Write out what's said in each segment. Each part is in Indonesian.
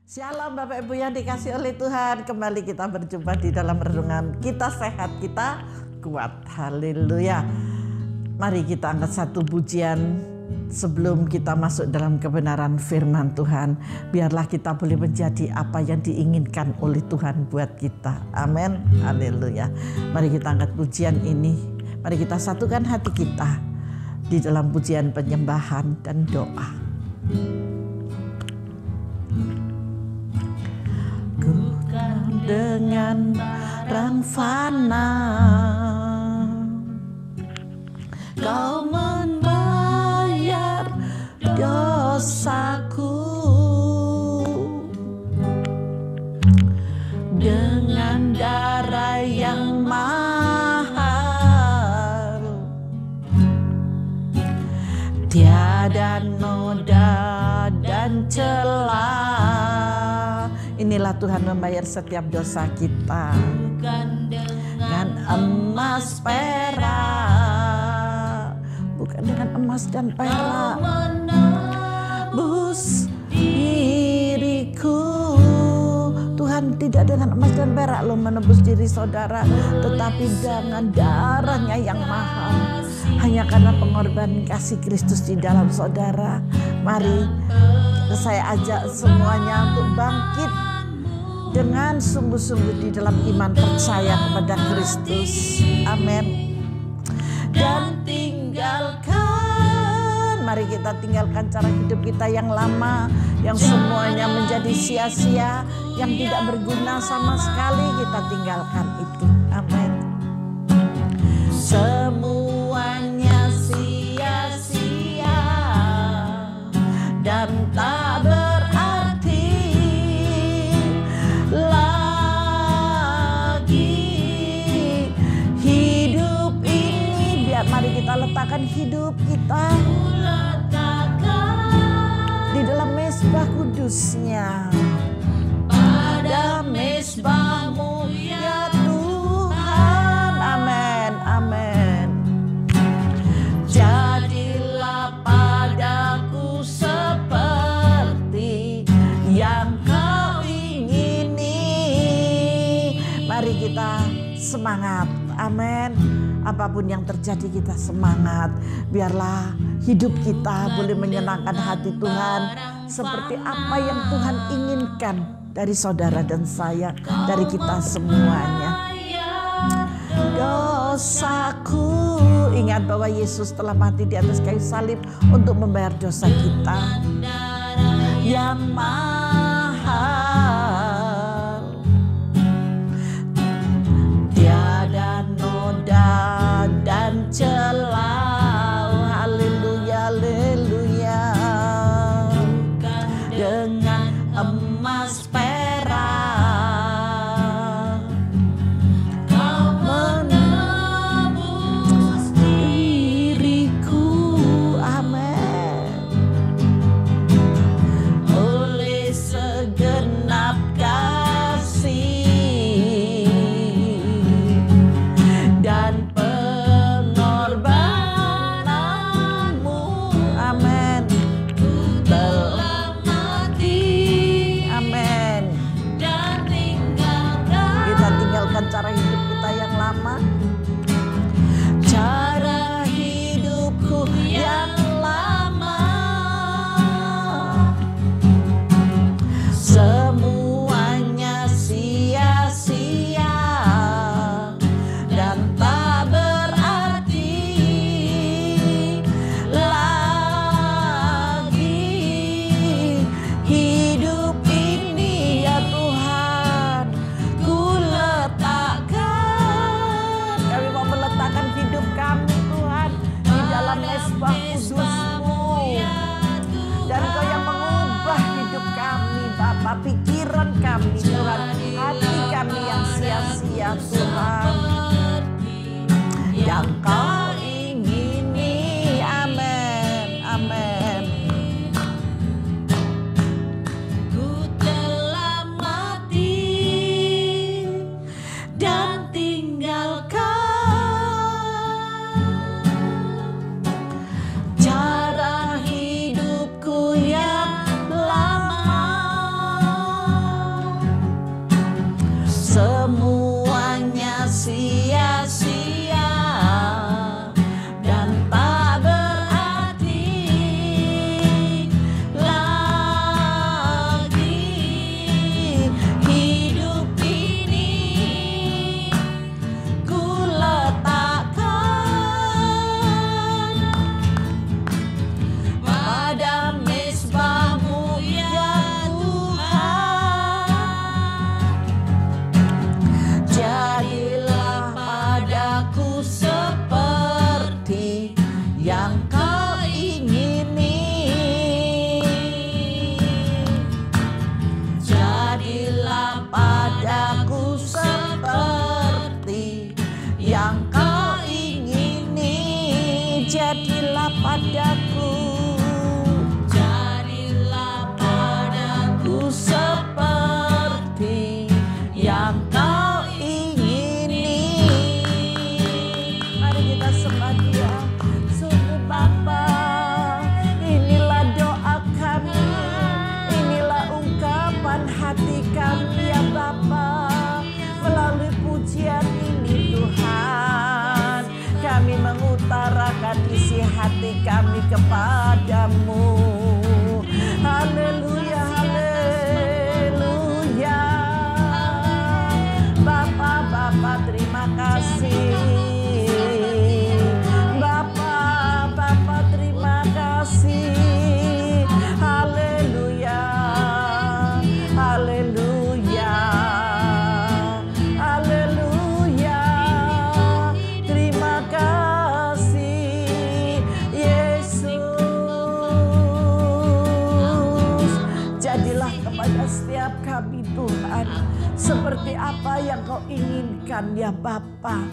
Shalom Bapak Ibu yang dikasih oleh Tuhan. Kembali kita berjumpa di dalam renungan Kita Sehat, Kita Kuat. Haleluya. Mari kita angkat satu pujian sebelum kita masuk dalam kebenaran firman Tuhan. Biarlah kita boleh menjadi apa yang diinginkan oleh Tuhan buat kita. Amin. Haleluya. Mari kita angkat pujian ini. Mari kita satukan hati kita di dalam pujian penyembahan dan doa. Dengan barang fana Kau membayar dosaku dengan darah yang mahal, tiada noda dan celah. Inilah Tuhan membayar setiap dosa kita. Bukan dengan emas perak, bukan dengan emas dan perak, menebus diriku. Tuhan tidak dengan emas dan perak loh menebus diri saudara, tetapi dengan darahnya yang mahal. Hanya karena pengorbanan kasih Kristus di dalam saudara. Mari saya ajak semuanya untuk bangkit dengan sungguh-sungguh di dalam iman percaya kepada Kristus. Amin. Dan mari kita tinggalkan cara hidup kita yang lama, yang semuanya menjadi sia-sia, yang tidak berguna sama sekali. Kita tinggalkan itu. Amin. Semuanya sia-sia dan tak berarti lagi hidup ini. Biar mari kita letakkan hidup kita di dalam mezbah kudusnya, pada mezbahmu ya Tuhan. Amin, amin. Jadilah padaku seperti yang kau ingini. Mari kita semangat. Amin. Apapun yang terjadi kita semangat. Biarlah hidup kita boleh menyenangkan hati Tuhan seperti apa yang Tuhan inginkan dari saudara dan saya, dari kita semuanya. Dosaku, ingat bahwa Yesus telah mati di atas kayu salib untuk membayar dosa kita yang mahal. Tiada noda dan celah. Haleluya, haleluya. Dengan emas perak Kau menebus diriku. Amin. Oleh segenap kasih dan pengorbananmu. Amin. Telah mati. Amin. Dan kita tinggalkan cara hidup kita yang lama, cara hidupku yang lama. Semuanya sia-sia dan tak berarti lagi hidup ini ya Tuhan. Ku letakkan, kami mau meletakkan hidup kami Tuhan di dalam mezbah kudus-Mu. Dan Kau yang mengubah hidup kami Bapa, pikiran kami Tuhan, hati kami yang sia-sia Tuhan, yang Kau ingini. Amin, amin. Ku telah mati dan tinggalkan cara hidupku yang lama. kami kepadamu. Haleluya, haleluya. Bapa terima kasih. Bapa terima kasih. Haleluya, haleluya, haleluya. Terima kasih Yesus. Jadilah kepada setiap kami Tuhan seperti apa yang Kau inginkan ya Bapa.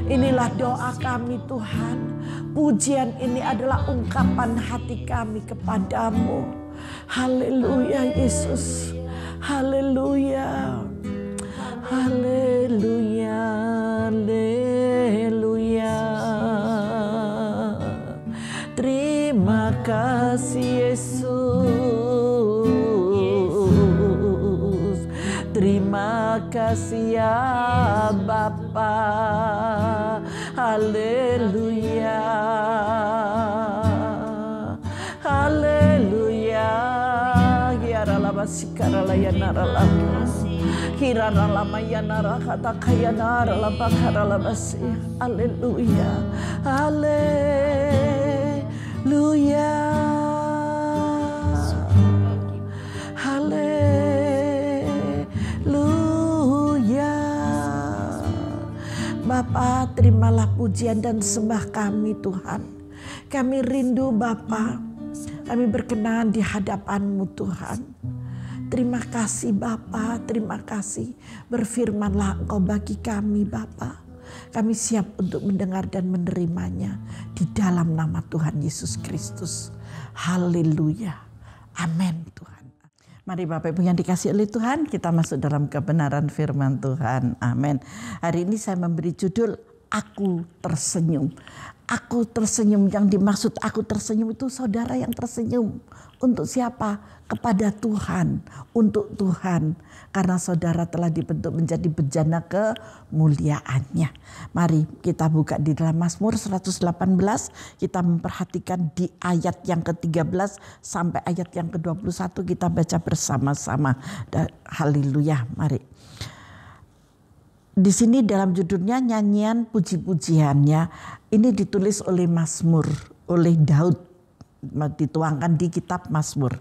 Inilah doa kami Tuhan. Pujian ini adalah ungkapan hati kami kepadamu. Haleluya Yesus. Haleluya. Haleluya. Haleluya. Terima kasih Yesus. Terima kasih ya Bapa. Haleluya. Haleluya. Yaralaba sikarala yanarala. Hiraralama yanara kata kayanara labakarala basi. Haleluya. Haleluya. Bapa, terimalah pujian dan sembah kami Tuhan. Kami rindu Bapa, kami berkenan di hadapan-Mu Tuhan. Terima kasih Bapa, terima kasih. Berfirmanlah Engkau bagi kami Bapa. Kami siap untuk mendengar dan menerimanya di dalam nama Tuhan Yesus Kristus. Haleluya. Amin Tuhan. Mari Bapak Ibu yang dikasihi oleh Tuhan, kita masuk dalam kebenaran firman Tuhan. Amin. Hari ini saya memberi judul Aku Tersenyum. Aku tersenyum, yang dimaksud aku tersenyum itu saudara yang tersenyum. Untuk siapa? Kepada Tuhan, untuk Tuhan. Karena saudara telah dibentuk menjadi bejana kemuliaannya. Mari kita buka di dalam Mazmur 118. Kita memperhatikan di ayat yang ke-13 sampai ayat yang ke-21. Kita baca bersama-sama. Haleluya, mari. Di sini dalam judulnya nyanyian puji-pujiannya. Ini ditulis oleh Mazmur, oleh Daud. Dituangkan di kitab Mazmur.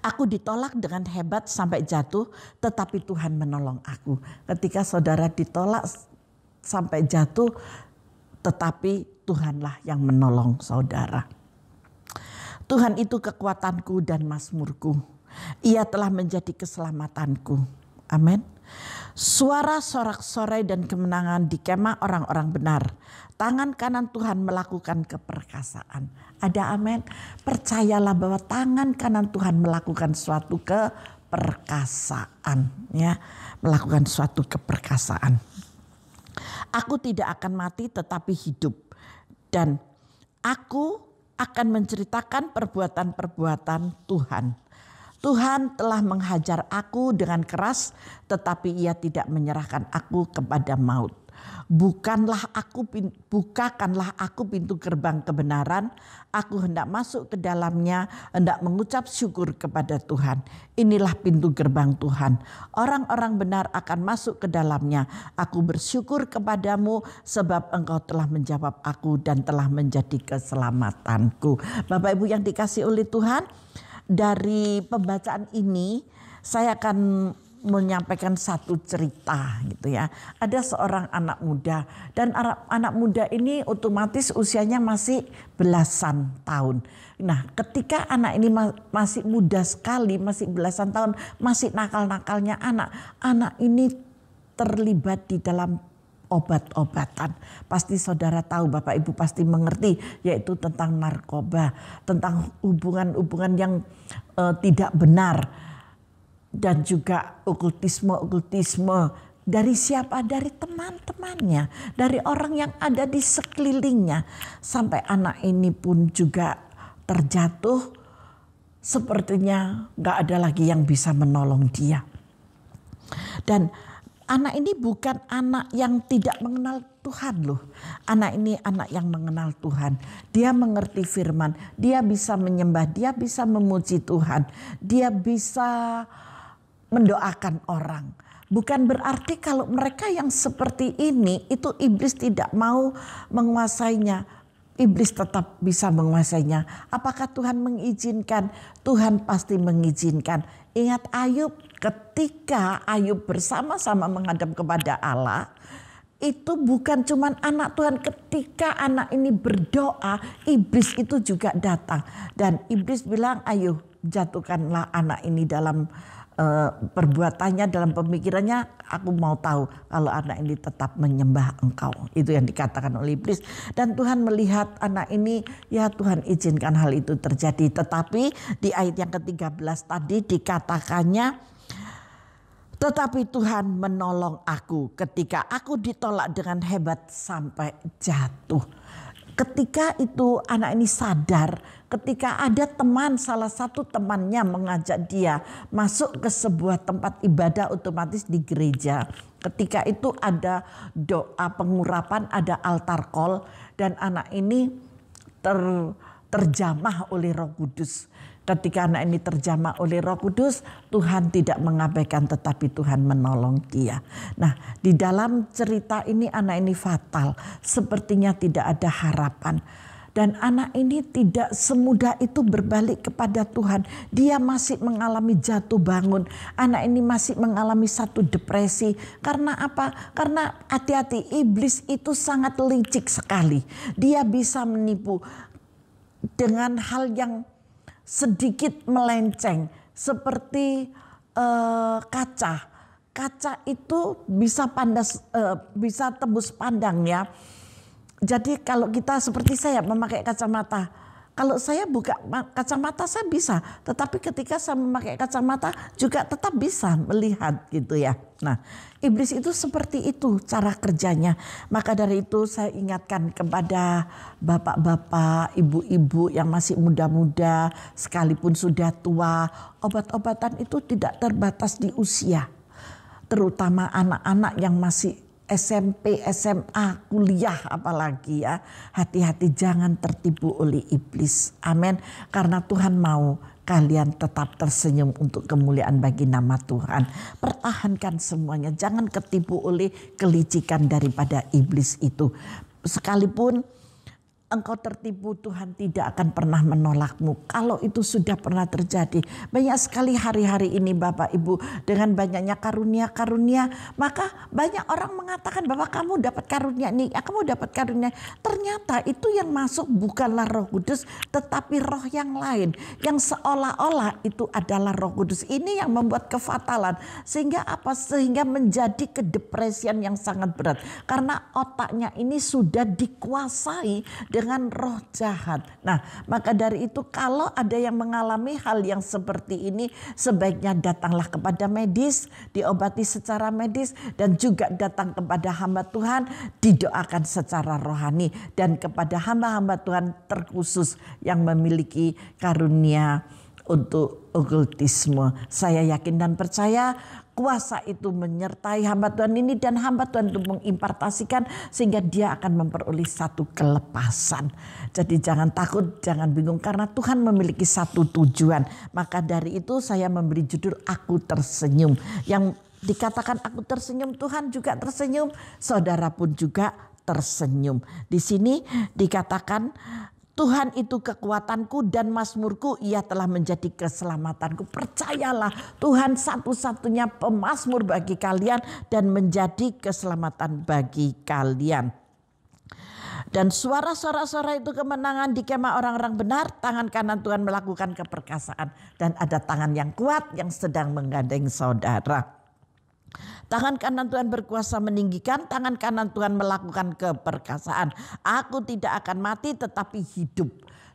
Aku ditolak dengan hebat sampai jatuh, tetapi Tuhan menolong aku. Ketika saudara ditolak sampai jatuh, tetapi Tuhanlah yang menolong saudara. Tuhan itu kekuatanku dan mazmurku. Ia telah menjadi keselamatanku. Amin. Suara sorak-sorai dan kemenangan di kemah orang-orang benar. Tangan kanan Tuhan melakukan keperkasaan. Ada amin. Percayalah bahwa tangan kanan Tuhan melakukan suatu keperkasaan. Ya, melakukan suatu keperkasaan. Aku tidak akan mati tetapi hidup. Dan aku akan menceritakan perbuatan-perbuatan Tuhan. Tuhan telah menghajar aku dengan keras, tetapi Ia tidak menyerahkan aku kepada maut. Bukakanlah aku pintu gerbang kebenaran. Aku hendak masuk ke dalamnya, hendak mengucap syukur kepada Tuhan. Inilah pintu gerbang Tuhan. Orang-orang benar akan masuk ke dalamnya. Aku bersyukur kepadamu sebab Engkau telah menjawab aku dan telah menjadi keselamatanku. Bapak Ibu yang dikasihi oleh Tuhan, dari pembacaan ini saya akan menyampaikan satu cerita gitu ya. Ada seorang anak muda dan anak muda ini otomatis usianya masih belasan tahun. Nah, ketika anak ini masih muda sekali, masih belasan tahun, masih nakal-nakalnya anak ini terlibat di dalam obat-obatan. Pasti saudara tahu, Bapak Ibu pasti mengerti, yaitu tentang narkoba, tentang hubungan-hubungan yang tidak benar, dan juga okultisme dari siapa? Dari teman-temannya, dari orang yang ada di sekelilingnya, sampai anak ini pun juga terjatuh, sepertinya gak ada lagi yang bisa menolong dia. Dan Anak ini bukan anak yang tidak mengenal Tuhan loh. Anak ini anak yang mengenal Tuhan. Dia mengerti firman, dia bisa menyembah, dia bisa memuji Tuhan. Dia bisa mendoakan orang. Bukan berarti kalau mereka yang seperti ini itu iblis tidak mau menguasainya. Iblis tetap bisa menguasainya. Apakah Tuhan mengizinkan? Tuhan pasti mengizinkan. Ingat Ayub, ketika Ayub bersama-sama menghadap kepada Allah, itu bukan cuma anak Tuhan. Ketika anak ini berdoa, iblis itu juga datang. Dan iblis bilang, ayo jatuhkanlah anak ini dalam perbuatannya, dalam pemikirannya. Aku mau tahu kalau anak ini tetap menyembah Engkau. Itu yang dikatakan oleh iblis. Dan Tuhan melihat anak ini, ya Tuhan izinkan hal itu terjadi. Tetapi di ayat yang ke-13 tadi dikatakannya, tetapi Tuhan menolong aku ketika aku ditolak dengan hebat sampai jatuh. Ketika itu anak ini sadar, ketika ada teman, salah satu temannya mengajak dia masuk ke sebuah tempat ibadah, otomatis di gereja. Ketika itu ada doa pengurapan, ada altar call, dan anak ini terjamah oleh Roh Kudus. Ketika anak ini terjamah oleh Roh Kudus, Tuhan tidak mengabaikan tetapi Tuhan menolong dia. Nah, di dalam cerita ini anak ini fatal. Sepertinya tidak ada harapan. Dan anak ini tidak semudah itu berbalik kepada Tuhan. Dia masih mengalami jatuh bangun. Anak ini masih mengalami satu depresi. Karena apa? Karena hati-hati, iblis itu sangat licik sekali. Dia bisa menipu dengan hal yang sedikit melenceng, seperti kaca. Kaca itu bisa bisa tembus pandang ya. Jadi kalau kita seperti saya memakai kacamata, kalau saya buka kacamata saya bisa, tetapi ketika saya memakai kacamata juga tetap bisa melihat gitu ya. Nah, iblis itu seperti itu cara kerjanya. Maka dari itu saya ingatkan kepada bapak-bapak, ibu-ibu yang masih muda-muda, sekalipun sudah tua, obat-obatan itu tidak terbatas di usia. Terutama anak-anak yang masih SMP, SMA, kuliah apalagi ya. Hati-hati jangan tertipu oleh iblis. Amin. Karena Tuhan mau kalian tetap tersenyum untuk kemuliaan bagi nama Tuhan. Pertahankan semuanya. Jangan ketipu oleh kelicikan daripada iblis itu. Sekalipun engkau tertipu, Tuhan tidak akan pernah menolakmu. Kalau itu sudah pernah terjadi. Banyak sekali hari-hari ini Bapak Ibu, dengan banyaknya karunia-karunia, maka banyak orang mengatakan bahwa kamu dapat karunia ini, kamu dapat karunia. Ternyata itu yang masuk bukanlah Roh Kudus, tetapi roh yang lain. Yang seolah-olah itu adalah Roh Kudus. Ini yang membuat kefatalan. Sehingga apa? Sehingga menjadi kedepresian yang sangat berat. Karena otaknya ini sudah dikuasai dengan roh jahat. Nah, maka dari itu kalau ada yang mengalami hal yang seperti ini, sebaiknya datanglah kepada medis, diobati secara medis, dan juga datang kepada hamba Tuhan, didoakan secara rohani, dan kepada hamba-hamba Tuhan terkhusus yang memiliki karunia untuk okultisme. Saya yakin dan percaya kuasa itu menyertai hamba Tuhan ini, dan hamba Tuhan itu mengimpartasikan sehingga dia akan memperoleh satu kelepasan. Jadi jangan takut, jangan bingung, karena Tuhan memiliki satu tujuan. Maka dari itu saya memberi judul Aku Tersenyum. Yang dikatakan aku tersenyum, Tuhan juga tersenyum, saudara pun juga tersenyum. Di sini dikatakan Tuhan itu kekuatanku dan mazmurku, ia telah menjadi keselamatanku. Percayalah, Tuhan satu-satunya pemazmur bagi kalian dan menjadi keselamatan bagi kalian. Dan suara-suara itu kemenangan di kemah orang-orang benar. Tangan kanan Tuhan melakukan keperkasaan. Dan ada tangan yang kuat yang sedang menggandeng saudara. Tangan kanan Tuhan berkuasa meninggikan, tangan kanan Tuhan melakukan keperkasaan. Aku tidak akan mati tetapi hidup.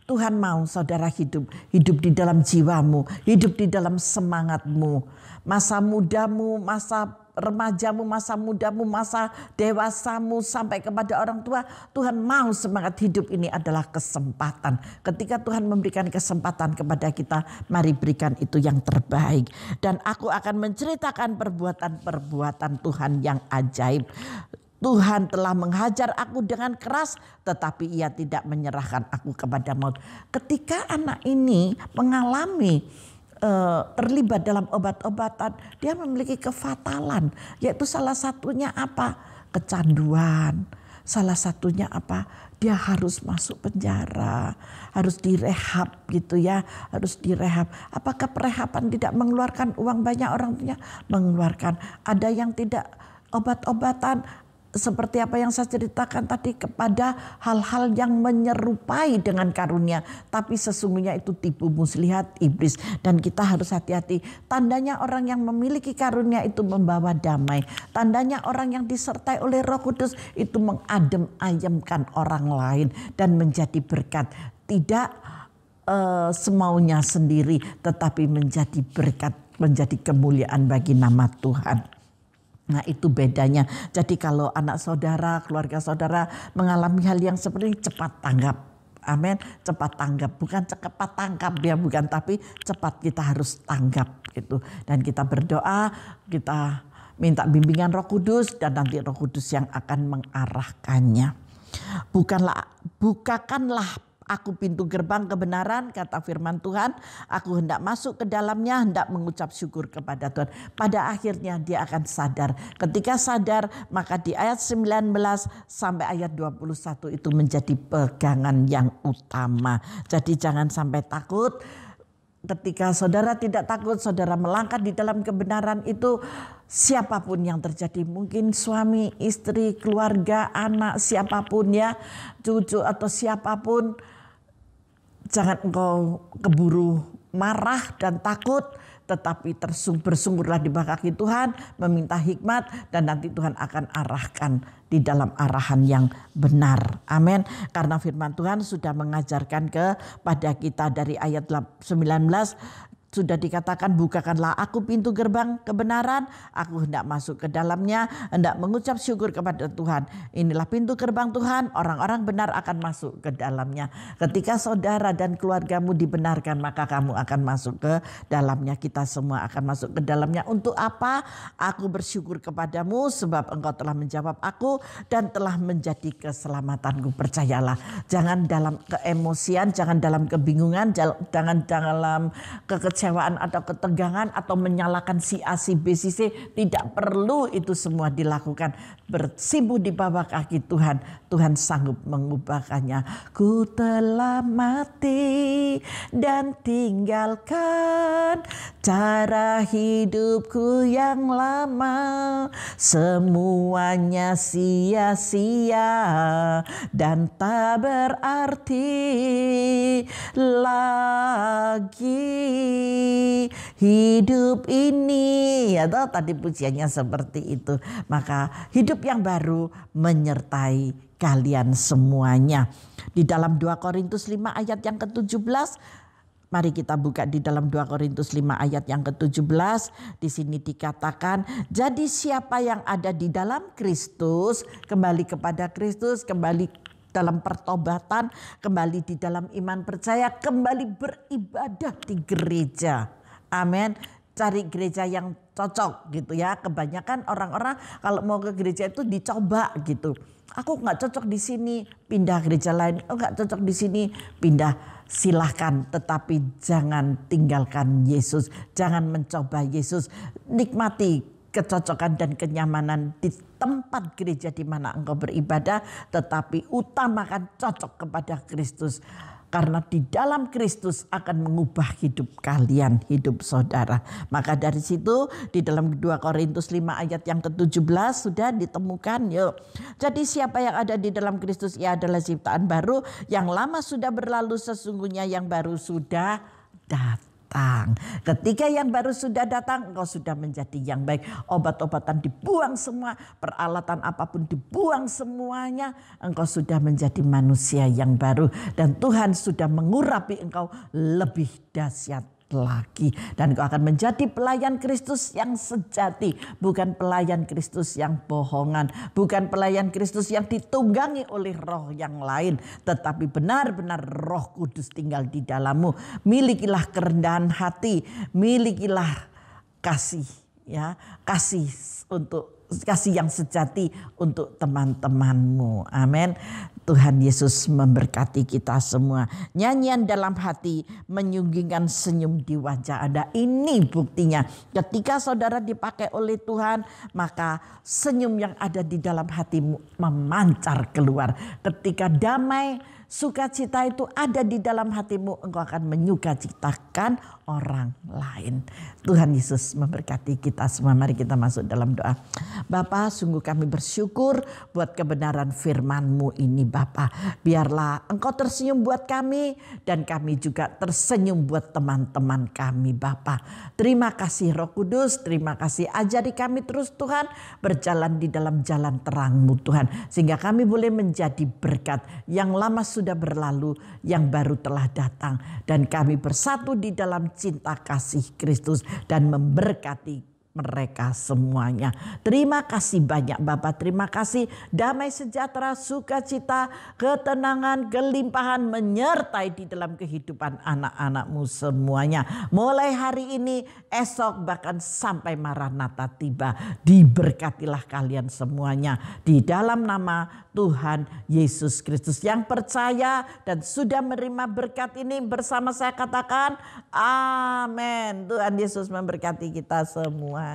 Tuhan mau saudara hidup. Hidup di dalam jiwamu, hidup di dalam semangatmu. Masa mudamu, masa remajamu, masa mudamu, masa dewasamu, sampai kepada orang tua. Tuhan mau semangat hidup ini adalah kesempatan. Ketika Tuhan memberikan kesempatan kepada kita, mari berikan itu yang terbaik. Dan aku akan menceritakan perbuatan-perbuatan Tuhan yang ajaib. Tuhan telah menghajar aku dengan keras, tetapi ia tidak menyerahkan aku kepada maut. Ketika anak ini mengalami terlibat dalam obat-obatan, dia memiliki kefatalan, yaitu salah satunya apa? Kecanduan. Salah satunya apa? Dia harus masuk penjara, harus direhab gitu ya, harus direhab. Apakah perehaban tidak mengeluarkan uang banyak? Orang punya mengeluarkan. Ada yang tidak obat-obatan, seperti apa yang saya ceritakan tadi, kepada hal-hal yang menyerupai dengan karunia. Tapi sesungguhnya itu tipu muslihat iblis. Dan kita harus hati-hati. Tandanya orang yang memiliki karunia itu membawa damai. Tandanya orang yang disertai oleh Roh Kudus itu mengadem-ayemkan orang lain dan menjadi berkat. Tidak semaunya sendiri, tetapi menjadi berkat, menjadi kemuliaan bagi nama Tuhan. Nah, itu bedanya. Jadi kalau anak saudara, keluarga saudara mengalami hal yang seperti ini, cepat tanggap. Amin. Cepat tanggap. Bukan cepat tangkap ya, bukan. Tapi cepat kita harus tanggap gitu. Dan kita berdoa, kita minta bimbingan Roh Kudus, dan nanti Roh Kudus yang akan mengarahkannya. Bukakanlah aku pintu gerbang kebenaran, kata firman Tuhan. Aku hendak masuk ke dalamnya, hendak mengucap syukur kepada Tuhan. Pada akhirnya dia akan sadar. Ketika sadar, maka di ayat 19 sampai ayat 21 itu menjadi pegangan yang utama. Jadi jangan sampai takut. Ketika saudara tidak takut, saudara melangkah di dalam kebenaran itu, siapapun yang terjadi, mungkin suami, istri, keluarga, anak, siapapun ya, cucu atau siapapun, jangan engkau keburu marah dan takut, tetapi bersungguhlah di bawah kaki Tuhan, meminta hikmat, dan nanti Tuhan akan arahkan di dalam arahan yang benar. Amin. Karena firman Tuhan sudah mengajarkan kepada kita dari ayat 19, sudah dikatakan, bukakanlah aku pintu gerbang kebenaran, aku hendak masuk ke dalamnya, hendak mengucap syukur kepada Tuhan. Inilah pintu gerbang Tuhan, orang-orang benar akan masuk ke dalamnya. Ketika saudara dan keluargamu dibenarkan, maka kamu akan masuk ke dalamnya. Kita semua akan masuk ke dalamnya. Untuk apa? Aku bersyukur kepadamu sebab engkau telah menjawab aku dan telah menjadi keselamatanku. Percayalah, jangan dalam keemosian, jangan dalam kebingungan, jangan dalam kekecewaan atau ketegangan atau menyalahkan si A, si B, si C. Tidak perlu itu semua dilakukan. Bersimpuh di bawah kaki Tuhan. Tuhan sanggup mengubahkannya. Ku telah mati dan tinggalkan cara hidupku yang lama. Semuanya sia-sia dan tak berarti lagi hidup ini. Atau tadi pujiannya seperti itu. Maka hidup yang baru menyertai kalian semuanya. Di dalam 2 Korintus 5 ayat yang ke-17, mari kita buka di dalam 2 Korintus 5 ayat yang ke-17. Di sini dikatakan, jadi siapa yang ada di dalam Kristus, kembali kepada Kristus, kembali dalam pertobatan, kembali di dalam iman percaya, kembali beribadah di gereja. Amin. Cari gereja yang cocok gitu ya. Kebanyakan orang-orang kalau mau ke gereja itu dicoba gitu. Aku nggak cocok di sini, pindah gereja lain. Oh, nggak cocok di sini, pindah. Silahkan, tetapi jangan tinggalkan Yesus. Jangan mencoba Yesus. Nikmati kecocokan dan kenyamanan di tempat gereja di mana engkau beribadah, tetapi utamakan cocok kepada Kristus. Karena di dalam Kristus akan mengubah hidup kalian, hidup saudara. Maka dari situ di dalam 2 Korintus 5 ayat yang ke-17 sudah ditemukan. Yuk. Jadi siapa yang ada di dalam Kristus, ia adalah ciptaan baru. Yang lama sudah berlalu, sesungguhnya yang baru sudah datang. Ketika yang baru sudah datang, engkau sudah menjadi yang baik. Obat-obatan dibuang semua, peralatan apapun dibuang semuanya. Engkau sudah menjadi manusia yang baru. Dan Tuhan sudah mengurapi engkau lebih dahsyat lagi. Dan engkau akan menjadi pelayan Kristus yang sejati. Bukan pelayan Kristus yang bohongan. Bukan pelayan Kristus yang ditunggangi oleh roh yang lain. Tetapi benar-benar Roh Kudus tinggal di dalammu. Milikilah kerendahan hati. Milikilah kasih. Ya, kasih yang sejati untuk teman-temanmu. Amin. Tuhan Yesus memberkati kita semua. Nyanyian dalam hati menyunggingkan senyum di wajah Anda. Ini buktinya. Ketika saudara dipakai oleh Tuhan, maka senyum yang ada di dalam hatimu memancar keluar. Ketika damai, sukacita itu ada di dalam hatimu, engkau akan menyukacitakan orang lain. Tuhan Yesus memberkati kita semua. Mari kita masuk dalam doa. Bapa, sungguh kami bersyukur buat kebenaran firman-Mu ini Bapa. Biarlah Engkau tersenyum buat kami dan kami juga tersenyum buat teman-teman kami Bapa. Terima kasih Roh Kudus, terima kasih ajari kami terus Tuhan berjalan di dalam jalan terang-Mu Tuhan. Sehingga kami boleh menjadi berkat. Yang lama sudah berlalu, yang baru telah datang. Dan kami bersatu di dalam cinta kasih Kristus dan memberkati mereka semuanya. Terima kasih banyak Bapak. Terima kasih damai sejahtera, sukacita, ketenangan, kelimpahan menyertai di dalam kehidupan anak-anak-Mu semuanya. Mulai hari ini, esok, bahkan sampai Maranatha tiba. Diberkatilah kalian semuanya. Di dalam nama Tuhan Yesus Kristus yang percaya dan sudah menerima berkat ini bersama saya katakan amin. Tuhan Yesus memberkati kita semuanya.